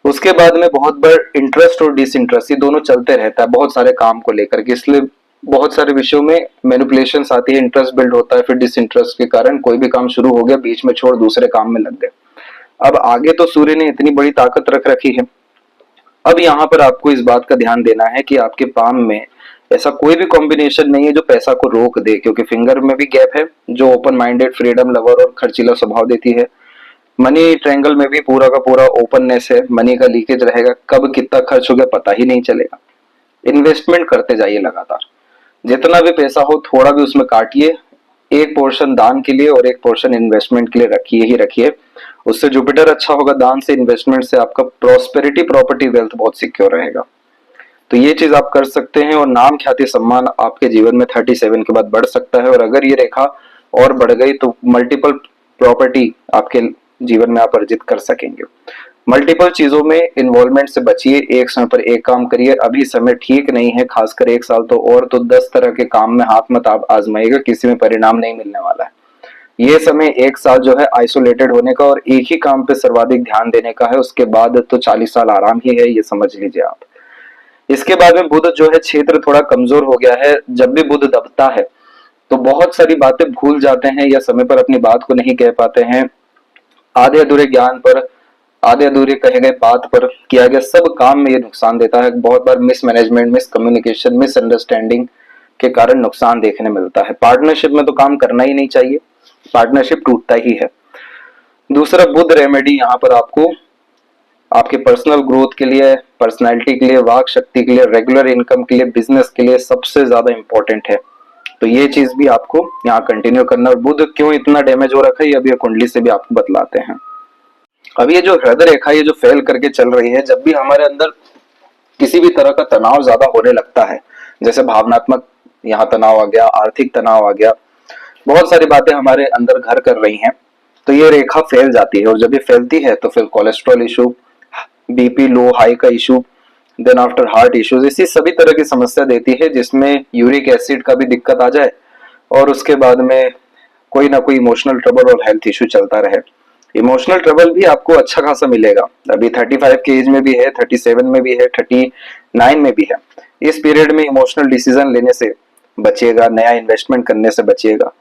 उसके बाद में बहुत बार इंटरेस्ट और डिसइंटरेस्ट ये दोनों चलते रहता है बहुत सारे काम को लेकर के, इसलिए बहुत सारे विषयों में मैनिपुलेशन आती है, इंटरेस्ट बिल्ड होता है, फिर डिसइंटरेस्ट के कारण कोई भी काम शुरू हो गया बीच में छोड़ दूसरे काम में लग गए। अब आगे तो सूर्य ने इतनी बड़ी ताकत रख रखी है। अब यहाँ पर आपको इस बात का ध्यान देना है कि आपके पाम में ऐसा कोई भी कॉम्बिनेशन नहीं है जो पैसा को रोक दे, क्योंकि फिंगर में भी गैप है जो ओपन माइंडेड, फ्रीडम लवर और खर्चीला स्वभाव देती है। मनी ट्रायंगल में भी पूरा का पूरा ओपननेस है, मनी का लीकेज रहेगा, कब कितना खर्च हो गया पता ही नहीं चलेगा। इन्वेस्टमेंट करते जाइए लगातार, जितना भी पैसा हो थोड़ा भी उसमें काटिए, एक पोर्शन दान के लिए और एक पोर्शन इन्वेस्टमेंट के लिए रखिए ही रखिए। उससे जुपिटर अच्छा होगा, दान से, इन्वेस्टमेंट से आपका प्रॉस्पेरिटी, प्रॉपर्टी, वेल्थ बहुत सिक्योर रहेगा। तो ये चीज आप कर सकते हैं, और नाम, ख्याति, सम्मान आपके जीवन में 37 के बाद बढ़ सकता है। और अगर ये रेखा और बढ़ गई तो मल्टीपल प्रॉपर्टी आपके जीवन में आप अर्जित कर सकेंगे। मल्टीपल चीजों में इन्वॉल्वमेंट से बचिए, एक समय पर एक काम करिए। अभी समय ठीक नहीं है, खासकर एक साल तो, और तो 10 तरह के काम में हाथ मत आप आजमाइएगा, किसी में परिणाम नहीं मिलने वाला है। ये समय एक साल जो है आइसोलेटेड होने का और एक ही काम पे सर्वाधिक ध्यान देने का है, उसके बाद तो 40 साल आराम ही है, ये समझ लीजिए आप। इसके बाद में बुध जो है क्षेत्र थोड़ा कमजोर हो गया है। जब भी बुध दबता है तो बहुत सारी बातें भूल जाते हैं या समय पर अपनी बात को नहीं कह पाते हैं, आधे अधूरे ज्ञान पर, आधे अधूरे कहे गए बात पर किया गया सब काम में ये नुकसान देता है। बहुत बार मिसमैनेजमेंट, मिसकम्युनिकेशन, मिसअंडरस्टैंडिंग के कारण नुकसान देखने मिलता है। पार्टनरशिप में तो काम करना ही नहीं चाहिए, पार्टनरशिप टूटता ही है। दूसरा, बुध रेमेडी यहाँ पर आपको आपके पर्सनल ग्रोथ के लिए, पर्सनैलिटी के लिए, वाक शक्ति के लिए, रेगुलर इनकम के लिए, बिजनेस के लिए सबसे ज्यादा इंपॉर्टेंट है। तो ये चीज भी आपको यहाँ कंटिन्यू करना। और बुध क्यों इतना डैमेज हो रखा है ये अभी कुंडली से भी आपको बतलाते हैं। अब ये जो हृदय रेखा ये जो फेल करके चल रही है, जब भी हमारे अंदर किसी भी तरह का तनाव ज्यादा होने लगता है, जैसे भावनात्मक यहाँ तनाव आ गया, आर्थिक तनाव आ गया, बहुत सारी बातें हमारे अंदर घर कर रही हैं, तो ये रेखा फैल जाती है। और जब ये फैलती है तो फिर cholesterol issue, BP low high का issue, then after heart issues, इसी सभी तरह की समस्या देती है, जिसमें यूरिक एसिड का भी दिक्कत आ जाए और उसके बाद में कोई ना कोई इमोशनल ट्रबल और हेल्थ इशू चलता रहे। इमोशनल ट्रबल भी आपको अच्छा खासा मिलेगा, अभी 35 के एज में भी है, 37 में भी है, 39 में भी है। इस पीरियड में इमोशनल डिसीजन लेने से बचिएगा, नया इन्वेस्टमेंट करने से बचिएगा।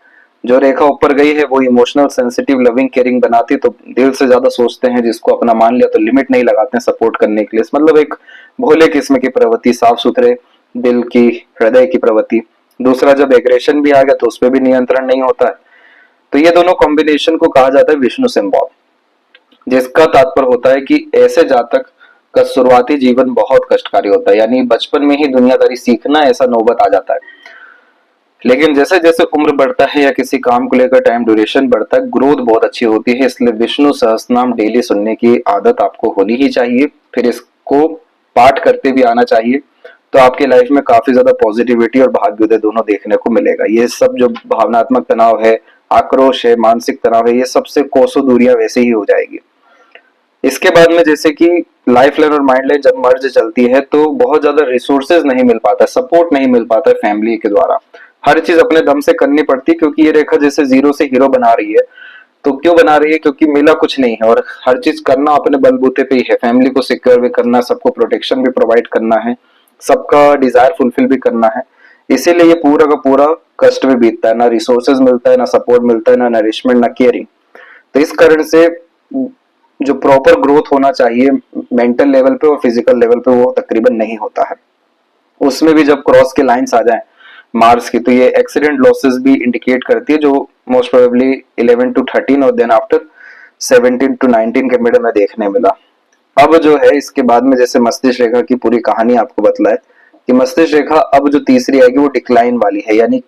जो रेखा ऊपर गई है वो इमोशनल, सेंसिटिव, लविंग, केयरिंग बनाती, तो दिल से ज्यादा सोचते हैं, जिसको अपना मान लिया तो लिमिट नहीं लगाते हैं सपोर्ट करने के लिए। मतलब एक भोले किस्म की प्रवृत्ति, साफ सुथरे दिल की, हृदय की प्रवृत्ति। दूसरा, जब एग्रेशन भी आ गया तो उस पर भी नियंत्रण नहीं होता है। तो ये दोनों कॉम्बिनेशन को कहा जाता है विष्णु सिंबॉल, जिसका तात्पर्य होता है कि ऐसे जातक का शुरुआती जीवन बहुत कष्टकारी होता है, यानी बचपन में ही दुनियादारी सीखना ऐसा नौबत आ जाता है। लेकिन जैसे जैसे उम्र बढ़ता है या किसी काम को लेकर टाइम ड्यूरेशन बढ़ता है, ग्रोथ बहुत अच्छी होती है। इसलिए विष्णु सहस्त्रनाम डेली सुनने की आदत आपको होनी ही चाहिए, फिर इसको पाठ करते भी आना चाहिए। तो आपकी लाइफ में काफी ज्यादा पॉजिटिविटी और भाग्योदय दोनों देखने को मिलेगा। ये सब जो भावनात्मक तनाव है, आक्रोश है, मानसिक तनाव है, ये सबसे कोसों दूरियां वैसे ही हो जाएगी। इसके बाद में जैसे कि लाइफ लाइन और माइंड लाइन जब मर्ज चलती है तो बहुत ज्यादा रिसोर्सेज नहीं मिल पाता, सपोर्ट नहीं मिल पाता है फैमिली के द्वारा। हर चीज अपने दम से करनी पड़ती है, क्योंकि ये रेखा जैसे जीरो से हीरो बना रही है। तो क्यों बना रही है? क्योंकि मिला कुछ नहीं है और हर चीज करना अपने बलबूते पे ही है। फैमिली को सिक्योर भी करना, सबको प्रोटेक्शन भी प्रोवाइड करना है, सबका डिजायर फुलफिल भी करना है। इसीलिए ये पूरा का पूरा कष्ट में बीतता है, ना रिसोर्सेज मिलता है, ना सपोर्ट मिलता है, ना नरिशमेंट, ना केयरिंग। तो इस कारण से जो प्रॉपर ग्रोथ होना चाहिए मेंटल लेवल पे और फिजिकल लेवल पे, वो तकरीबन नहीं होता है। उसमें भी जब क्रॉस के लाइंस आ जाएं मार्स की, तो ये एक्सीडेंट लॉसेस भी इंडिकेट करती है, जो मोस्ट प्रोबेबली 11 to 13 और देन आफ्टर 17 to 19 के मिडल में देखने मिला। अब जो है इसके बाद में जैसे मस्तिष्क रेखा की पूरी कहानी आपको बतलाए कि मस्तिष्क रेखा अब जो तीसरी आएगी वो डिक्लाइन वाली है, यानी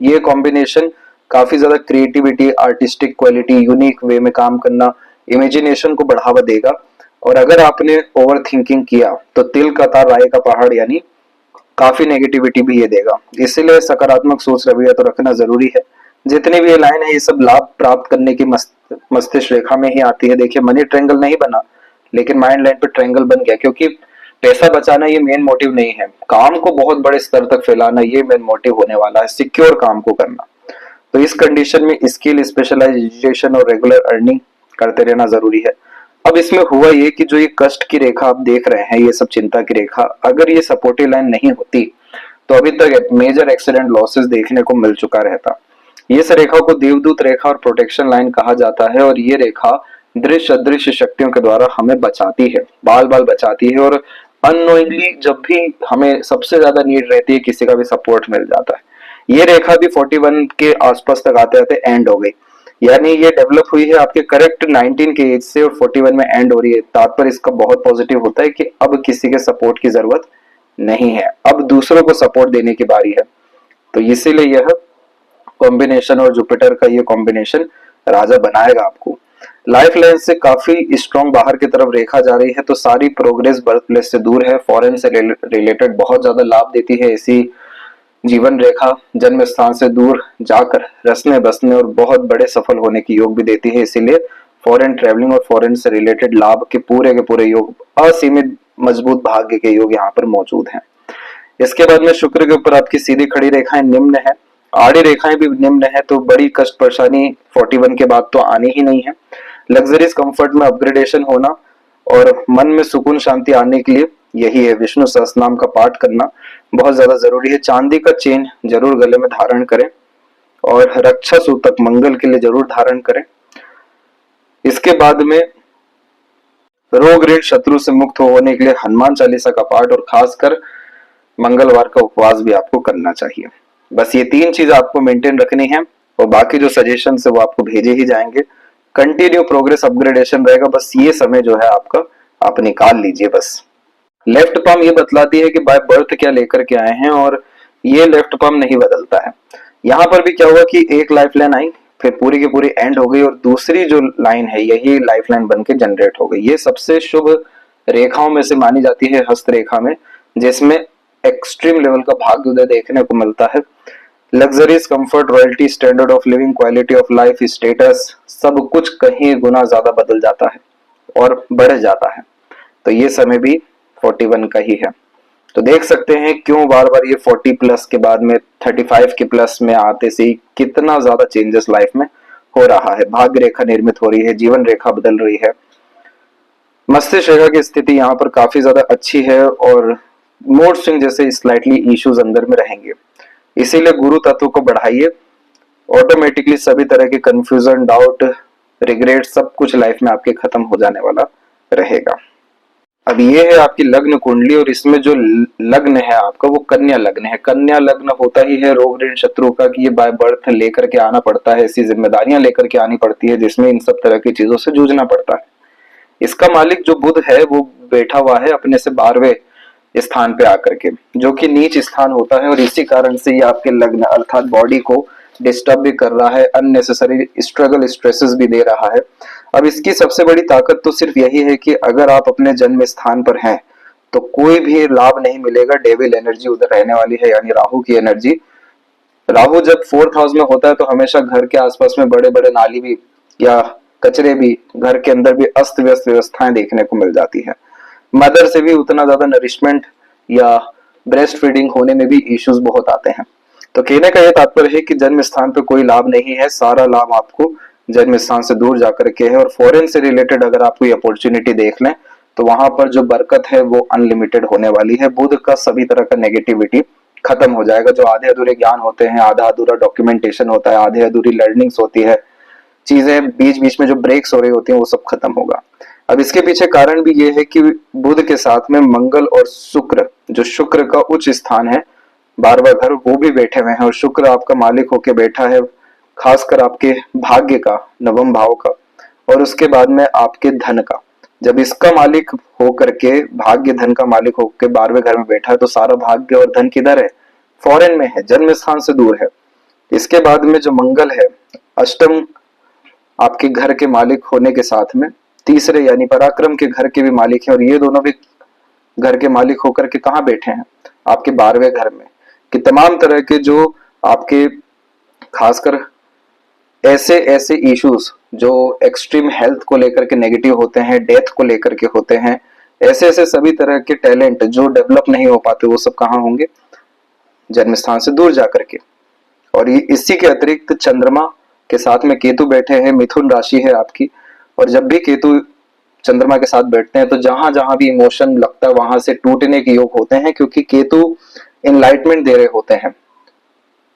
ये कॉम्बिनेशन काफी ज्यादा creativity, artistic quality, unique way में काम करना, इमेजिनेशन को बढ़ावा देगा। और अगर आपने ओवर थिंकिंग किया तो तिल का तार राय का पहाड़, यानी काफी नेगेटिविटी भी ये देगा। इसीलिए सकारात्मक सोच रवैया तो रखना जरूरी है। जितनी भी ये लाइन है ये सब लाभ प्राप्त करने की मस्तिष्क रेखा में ही आती है। देखिए मनी ट्रायंगल नहीं बना, लेकिन माइंड लाइन पे ट्रायंगल बन गया, क्योंकि पैसा बचाना ये मेन मोटिव नहीं है, काम को बहुत बड़े स्तर तक फैलाना ये मेन मोटिव होने वाला है, सिक्योर काम को करना। तो इस कंडीशन में स्किल, स्पेशलाइजेशन और रेगुलर अर्निंग करते रहना जरूरी है। अब इसमें हुआ ये कि जो ये कष्ट की रेखा आप देख रहे हैं, ये सब चिंता की रेखा, अगर ये सपोर्टिव लाइन नहीं होती तो अभी तक मेजर एक्सीडेंट लॉसेस देखने को मिल चुका रहता। इस रेखा को देवदूत रेखा और प्रोटेक्शन लाइन कहा जाता है, और ये रेखा दृश्य अदृश्य शक्तियों के द्वारा हमें बचाती है, बाल बाल बचाती है। और अननोइंगली जब भी हमें सबसे ज्यादा नीड रहती है, किसी का भी सपोर्ट मिल जाता है। ये रेखा भी 41 के आसपास तक आते आते एंड हो गई, यानी ये डेवलप हुई है आपके करेक्ट 19 के एज से और 41 में एंड हो रही है। तात्पर्य इसका बहुत पॉजिटिव होता है कि अब किसी के सपोर्ट की जरूरत नहीं है, अब दूसरों को सपोर्ट देने की बारी है। तो इसीलिए यह कॉम्बिनेशन और जुपिटर का ये कॉम्बिनेशन राजा बनाएगा आपको। लाइफ लाइन से काफी स्ट्रॉन्ग बाहर की तरफ रेखा जा रही है, तो सारी प्रोग्रेस बर्थ प्लेस से दूर है, फॉरेन से रिलेटेड बहुत ज्यादा लाभ देती है ऐसी जीवन रेखा। जन्म स्थान से दूर जाकर रसने बसने और बहुत बड़े सफल होने की योग भी देती है। इसीलिए फॉरेन ट्रेवलिंग और फॉरेन से रिलेटेड लाभ के पूरे योग, असीमित मजबूत भाग्य के योग यहाँ पर मौजूद हैं। इसके बाद में शुक्र के ऊपर आपकी सीधी खड़ी रेखाएं निम्न है, आड़ी रेखाएं भी निम्न है, तो बड़ी कष्ट परेशानी 41 के बाद तो आनी ही नहीं है। लग्जरीज कंफर्ट में अपग्रेडेशन होना और मन में सुकून शांति आने के लिए यही है विष्णु सहस्त्रनाम का पाठ करना बहुत ज्यादा जरूरी है। चांदी का चेन जरूर गले में धारण करें और रक्षा सूतक मंगल के लिए जरूर धारण करें। इसके बाद में रोग ऋण शत्रु से मुक्त होने के लिए हनुमान चालीसा का पाठ और खासकर मंगलवार का उपवास भी आपको करना चाहिए। बस ये 3 चीज आपको मेंटेन रखनी है और बाकी जो सजेशन है वो आपको भेजे ही जाएंगे। कंटिन्यू प्रोग्रेस अपग्रेडेशन रहेगा, बस ये समय जो है आपका आप निकाल लीजिए। बस लेफ्ट पाम ये बतलाती है कि बाय बर्थ क्या लेकर के आए हैं, और ये लेफ्ट पाम नहीं बदलता है। यहाँ पर भी क्या हुआ कि एक लाइफ लाइन आई, फिर पूरी की पूरी एंड हो गई, और दूसरी जो लाइन है यही लाइफ लाइन बन के जनरेट हो गई। ये सबसे शुभ रेखाओं में से मानी जाती है हस्त रेखा में, जिसमें एक्सट्रीम लेवल का भाग्योदय देखने को मिलता है। Luxuries, comfort, royalty, standard of living, quality of life, status, सब कुछ कहीं गुना ज्यादा बदल जाता है और बढ़ जाता है। तो ये समय भी 41 का ही है। तो देख सकते हैं क्यों बार बार ये 40 प्लस के बाद में 35 के प्लस में आते से ही कितना ज्यादा चेंजेस लाइफ में हो रहा है। भाग्य रेखा निर्मित हो रही है, जीवन रेखा बदल रही है। मस्तिष्क रेखा की स्थिति यहाँ पर काफी ज्यादा अच्छी है और मूड स्विंग जैसे स्लाइटली इश्यूज अंदर में रहेंगे। इसीलिए गुरु तत्व को बढ़ाइए, ऑटोमेटिकली सभी तरह के कंफ्यूजन, डाउट, रिग्रेट सब कुछ लाइफ में आपके खत्म हो जाने वाला रहेगा। अब ये है आपकी लग्न कुंडली, और इसमें जो लग्न है आपका वो कन्या लग्न है। कन्या लग्न होता ही है रोग ऋण शत्रु का, कि ये बाय बर्थ लेकर के आना पड़ता है, ऐसी जिम्मेदारियां लेकर के आनी पड़ती है जिसमें इन सब तरह की चीजों से जूझना पड़ता है। इसका मालिक जो बुध है वो बैठा हुआ है अपने से 12वें स्थान पे आकर के, जो कि नीच स्थान होता है, और इसी कारण से ये आपके लग्न अर्थात बॉडी को डिस्टर्ब भी कर रहा है, अननेसेसरी स्ट्रगल स्ट्रेसेस भी दे रहा है। अब इसकी सबसे बड़ी ताकत तो सिर्फ यही है कि अगर आप अपने जन्म स्थान पर हैं तो कोई भी लाभ नहीं मिलेगा, डेविल एनर्जी उधर रहने वाली है, यानी राहु की एनर्जी। राहु जब 4th हाउस में होता है तो हमेशा घर के आसपास में बड़े बड़े नाली भी या कचरे भी, घर के अंदर भी अस्त व्यस्त व्यवस्थाएं देखने को मिल जाती है। मदर से भी उतना ज्यादा नरिशमेंट या ब्रेस्ट फीडिंग होने में भी इश्यूज बहुत आते हैं। तो कहने का यह तात्पर्य है कि जन्म स्थान पर कोई लाभ नहीं है, सारा लाभ आपको जन्म स्थान से दूर जाकर के है। और फॉरेन से रिलेटेड अगर आप कोई अपॉर्चुनिटी देख लें तो वहां पर जो बरकत है वो अनलिमिटेड होने वाली है। बुध का सभी तरह का नेगेटिविटी खत्म हो जाएगा। जो आधे अधूरे ज्ञान होते हैं, आधा अधूरा डॉक्यूमेंटेशन होता है, आधे अधूरी लर्निंग्स होती है, चीजें बीच बीच में जो ब्रेक्स हो रही होती हैं वो सब खत्म होगा। अब इसके पीछे कारण भी ये है कि बुध के साथ में मंगल और शुक्र, जो शुक्र का उच्च स्थान है 12वां घर, वो भी बैठे हुए हैं। और शुक्र आपका मालिक होके बैठा है खासकर आपके भाग्य का, नवम भाव का, और उसके बाद में आपके धन का। जब इसका मालिक होकर के, भाग्य धन का मालिक होकर 12वें घर में बैठा है तो सारा भाग्य और धन किधर है? फॉरेन में है, जन्म स्थान से दूर है। इसके बाद में जो मंगल है, अष्टम आपके घर के मालिक होने के साथ में तीसरे यानी पराक्रम के घर के भी मालिक हैं, और ये दोनों भी घर के मालिक होकर के कहाँ बैठे हैं? आपके 12वें घर में। कि तमाम तरह के जो आपके खासकर ऐसे ऐसे इश्यूज जो एक्सट्रीम हेल्थ को लेकर के नेगेटिव होते हैं, डेथ को लेकर के होते हैं, ऐसे ऐसे सभी तरह के टैलेंट जो डेवलप नहीं हो पाते वो सब कहाँ होंगे? जन्म स्थान से दूर जाकर के। और ये इसी के अतिरिक्त चंद्रमा के साथ में केतु बैठे हैं, मिथुन राशि है आपकी, और जब भी केतु चंद्रमा के साथ बैठते हैं तो जहां जहां भी इमोशन लगता है वहां से टूटने के योग होते हैं, क्योंकि केतु एनलाइटमेंट दे रहे होते हैं,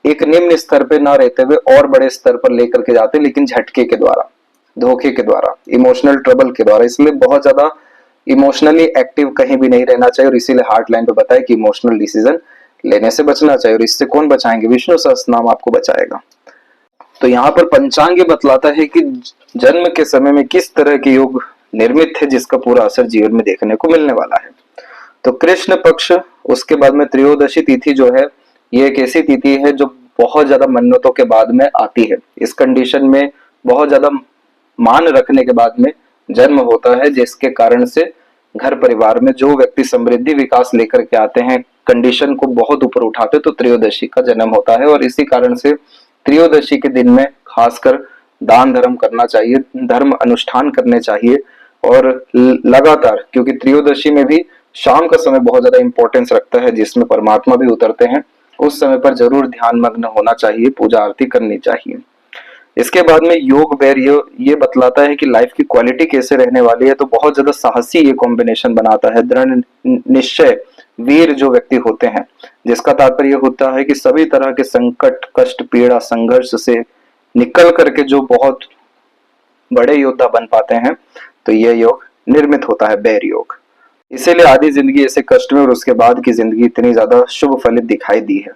एक निम्न स्तर पे ना रहते हुए और बड़े स्तर पर लेकर के जाते हैं, लेकिन झटके के द्वारा, धोखे के द्वारा, इमोशनल ट्रबल के द्वारा। इसलिए बहुत ज्यादा इमोशनली एक्टिव कहीं भी नहीं रहना चाहिए, और इसीलिए हार्ट लाइन पे बताया कि इमोशनल डिसीजन लेने से बचना चाहिए। और इससे कौन बचाएंगे? विष्णु सहस्त्रनाम आपको बचाएगा। तो यहाँ पर पंचांग बतलाता है कि जन्म के समय में किस तरह के योग निर्मित थे, जिसका पूरा असर जीवन में देखने को मिलने वाला है। तो कृष्ण पक्ष, उसके बाद में त्रयोदशी तिथि जो है, ये एक ऐसी तिथि है जो बहुत ज्यादा मन्नतों के बाद में आती है। इस कंडीशन में बहुत ज्यादा मान रखने के बाद में जन्म होता है, जिसके कारण से घर परिवार में जो व्यक्ति समृद्धि विकास लेकर के आते हैं, कंडीशन को बहुत ऊपर उठाते, तो त्रयोदशी का जन्म होता है। और इसी कारण से त्रयोदशी के दिन में खासकर दान धर्म करना चाहिए, धर्म अनुष्ठान करने चाहिए, और लगातार, क्योंकि त्रयोदशी में भी शाम का समय बहुत ज्यादा इंपॉर्टेंस रखता है, जिसमें परमात्मा भी उतरते हैं। उस समय पर जरूर ध्यान मग्न होना चाहिए, पूजा आरती करनी चाहिए। इसके बाद में योग बेर ये बतलाता है कि लाइफ की क्वालिटी कैसे रहने वाली है। तो बहुत ज्यादा साहसी ये कॉम्बिनेशन बनाता है, दृढ़ निश्चय वीर जो व्यक्ति होते हैं, जिसका तात्पर्य होता है कि सभी तरह के संकट, कष्ट, पीड़ा, संघर्ष से निकल करके जो बहुत बड़े योद्धा बन पाते हैं, तो यह योग निर्मित होता है, बेर योग। इसीलिए आधी जिंदगी ऐसे कष्ट में और उसके बाद की जिंदगी इतनी ज्यादा शुभ फलित दिखाई दी है।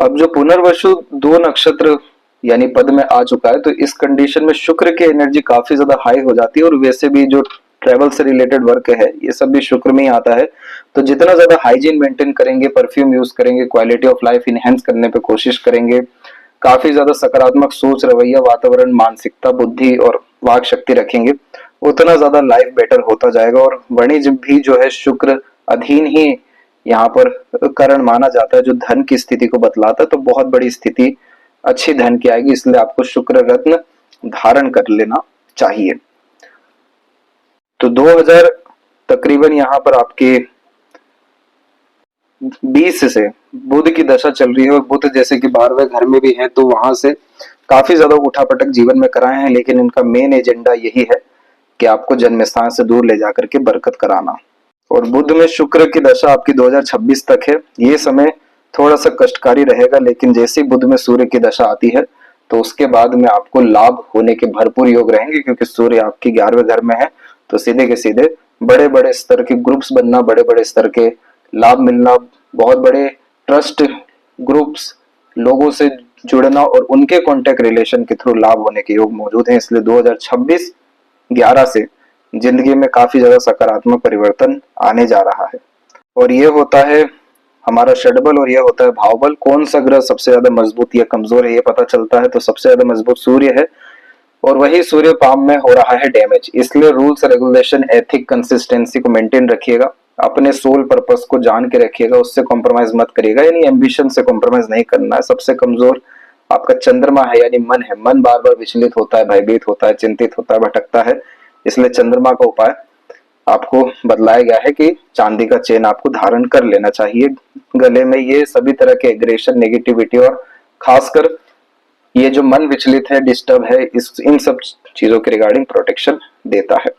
अब जो पुनर्वसु 2 नक्षत्र यानी पद में आ चुका है, तो इस कंडीशन में शुक्र की एनर्जी काफी ज्यादा हाई हो जाती है। और वैसे भी जो ट्रेवल से रिलेटेड वर्क है ये सब भी शुक्र में ही आता है। तो जितना ज्यादा हाइजीन मेंटेन करेंगे, परफ्यूम यूज करेंगे, क्वालिटी ऑफ लाइफ इनहेंस करने पे कोशिश करेंगे, काफी ज्यादा सकारात्मक सोच, रवैया, वातावरण, मानसिकता, बुद्धि और वाक शक्ति रखेंगे, उतना ज्यादा लाइफ बेटर होता जाएगा। और वाणिज्य भी जो है शुक्र अधीन ही यहाँ पर करण माना जाता है, जो धन की स्थिति को बतलाता है। तो बहुत बड़ी स्थिति अच्छी धन की आएगी, इसलिए आपको शुक्र रत्न धारण कर लेना चाहिए। तो 2000 तकरीबन यहाँ पर आपके 20 से बुध की दशा चल रही है, और बुध जैसे कि 12वें घर में भी है, तो वहां से काफी ज्यादा उठापटक जीवन में कराए हैं। लेकिन इनका मेन एजेंडा यही है कि आपको जन्म स्थान से दूर ले जाकर के बरकत कराना। और बुध में शुक्र की दशा आपकी 2026 तक है। ये समय थोड़ा सा कष्टकारी रहेगा, लेकिन जैसे ही बुध में सूर्य की दशा आती है तो उसके बाद में आपको लाभ होने के भरपूर योग रहेंगे, क्योंकि सूर्य आपके 11वें घर में है, तो सीधे के सीधे बड़े बड़े स्तर के ग्रुप्स बनना, बड़े बड़े स्तर के लाभ मिलना, बहुत बड़े ट्रस्ट ग्रुप्स, लोगों से जुड़ना और उनके कॉन्टेक्ट रिलेशन के थ्रू लाभ होने के योग मौजूद हैं। इसलिए 2026-11 से जिंदगी में काफी ज्यादा सकारात्मक परिवर्तन आने जा रहा है। और ये होता है हमारा षडबल और ये होता है भावबल। कौन सा ग्रह सबसे ज्यादा मजबूत या कमजोर है ये पता चलता है, तो सबसे ज्यादा मजबूत सूर्य है और वही सूर्य पाम में हो रहा है डैमेज। इसलिए रूल्स रेगुलेशन, एथिक, कंसिस्टेंसी को मेंटेन रखिएगा, अपने सोल पर्पस को जान के रखिएगा, उससे कॉम्प्रोमाइज मत करिएगा, यानी एम्बिशन से कॉम्प्रोमाइज नहीं करना है। सबसे कमजोर आपका चंद्रमा है यानी मन है। मन बार बार विचलित होता है, भयभीत होता है, चिंतित होता है, भटकता है। इसलिए चंद्रमा का उपाय आपको बतलाया गया है कि चांदी का चेन आपको धारण कर लेना चाहिए गले में। ये सभी तरह के एग्रेशन, नेगेटिविटी और खासकर ये जो मन विचलित है, डिस्टर्ब है, इन सब चीजों के रिगार्डिंग प्रोटेक्शन देता है।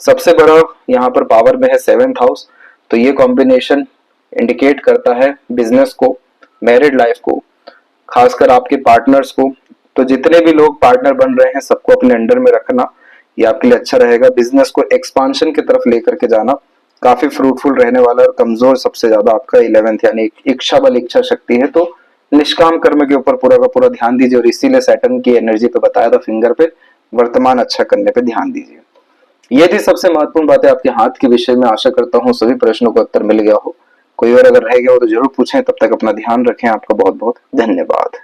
सबसे बड़ा यहाँ पर पावर में है 7th हाउस, तो ये कॉम्बिनेशन इंडिकेट करता है बिजनेस को, मैरिड लाइफ को, खासकर आपके पार्टनर्स को। तो जितने भी लोग पार्टनर बन रहे हैं सबको अपने अंडर में रखना, ये आपके लिए अच्छा रहेगा। बिजनेस को एक्सपांशन की तरफ लेकर के जाना काफी फ्रूटफुल रहने वाला है। और कमजोर सबसे ज्यादा आपका 11th यानी इच्छा बल, इच्छा शक्ति है, तो निष्काम कर्म के ऊपर पूरा का पूरा ध्यान दीजिए। और इसीलिए सैटर्न की एनर्जी पे बताया था फिंगर पे, वर्तमान अच्छा करने पे ध्यान दीजिए। ये थी सबसे महत्वपूर्ण बातें आपके हाथ के विषय में। आशा करता हूँ सभी प्रश्नों का उत्तर मिल गया हो। कोई और अगर रह गया हो तो जरूर पूछें। तब तक अपना ध्यान रखें। आपका बहुत बहुत धन्यवाद।